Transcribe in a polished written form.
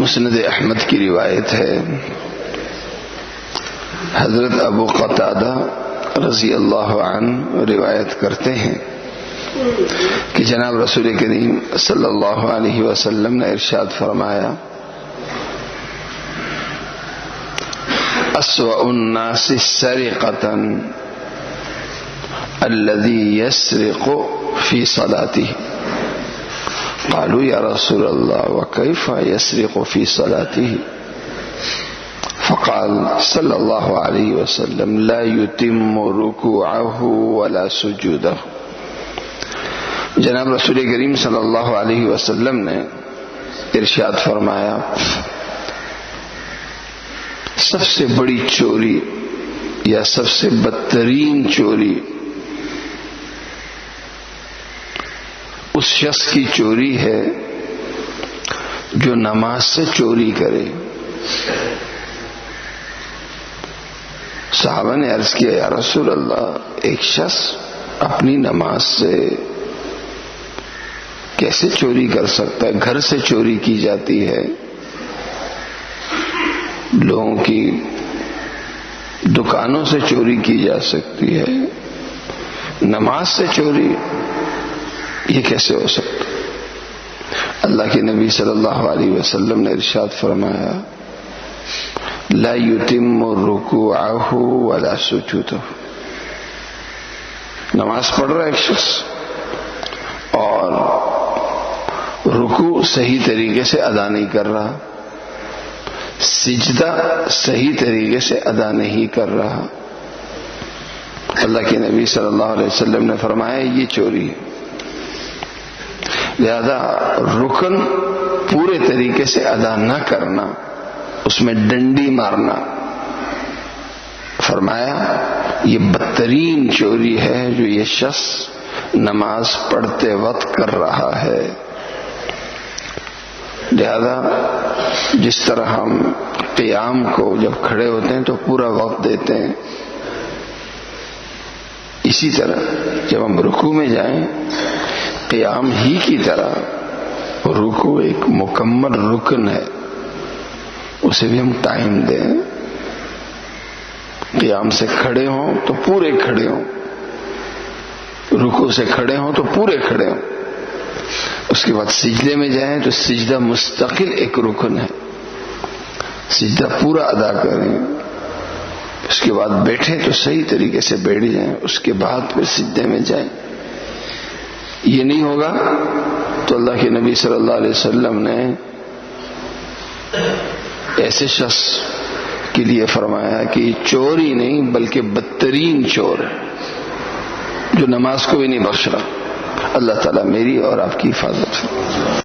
مسند احمد کی روایت ہے، حضرت ابو قتادہ رضی اللہ عنہ روایت کرتے ہیں کہ جناب رسول کریم صلی اللہ علیہ وسلم نے ارشاد فرمایا، اسوأ الناس سرقۃ الذی یسرق فی صلاته۔ قالوا یا رسول اللہ وکیف یسرق فی صلاته؟ فقال صلی اللہ علیہ وسلم لا یتم رکوعه ولا سجودہ۔ جناب رسول کریم صلی اللہ علیہ وسلم نے ارشاد فرمایا، سب سے بڑی چوری یا سب سے بدترین چوری اس شخص کی چوری ہے جو نماز سے چوری کرے۔ صحابہ نے عرض کیا، یا رسول اللہ، ایک شخص اپنی نماز سے کیسے چوری کر سکتا ہے؟ گھر سے چوری کی جاتی ہے، لوگوں کی دکانوں سے چوری کی جا سکتی ہے، نماز سے چوری یہ کیسے ہو سکتا؟ اللہ کے نبی صلی اللہ علیہ وسلم نے ارشاد فرمایا، لا یتم رکوعہ ولا سجودہ۔ نماز پڑھ رہا ہے ایک شخص اور رکوع صحیح طریقے سے ادا نہیں کر رہا، سجدہ صحیح طریقے سے ادا نہیں کر رہا، اللہ کے نبی صلی اللہ علیہ وسلم نے فرمایا یہ چوری ہے۔ لہذا رکن پورے طریقے سے ادا نہ کرنا، اس میں ڈنڈی مارنا، فرمایا یہ بدترین چوری ہے جو یہ شخص نماز پڑھتے وقت کر رہا ہے۔ لہذا جس طرح ہم قیام کو جب کھڑے ہوتے ہیں تو پورا وقت دیتے ہیں، اسی طرح جب ہم رکوع میں جائیں قیام ہی کی طرح رکوع ایک مکمل رکن ہے، اسے بھی ہم ٹائم دیں۔ قیام سے کھڑے ہوں تو پورے کھڑے ہوں، رکوع سے کھڑے ہوں تو پورے کھڑے ہوں، اس کے بعد سجدے میں جائیں تو سجدہ مستقل ایک رکن ہے، سجدہ پورا ادا کریں، اس کے بعد بیٹھیں تو صحیح طریقے سے بیٹھ جائیں، اس کے بعد پھر سجدے میں جائیں۔ یہ نہیں ہوگا تو اللہ کے نبی صلی اللہ علیہ وسلم نے ایسے شخص کے لیے فرمایا کہ یہ چور ہی نہیں بلکہ بدترین چور ہے جو نماز کو بھی نہیں بخش رہا۔ اللہ تعالیٰ میری اور آپ کی حفاظت فرمائے۔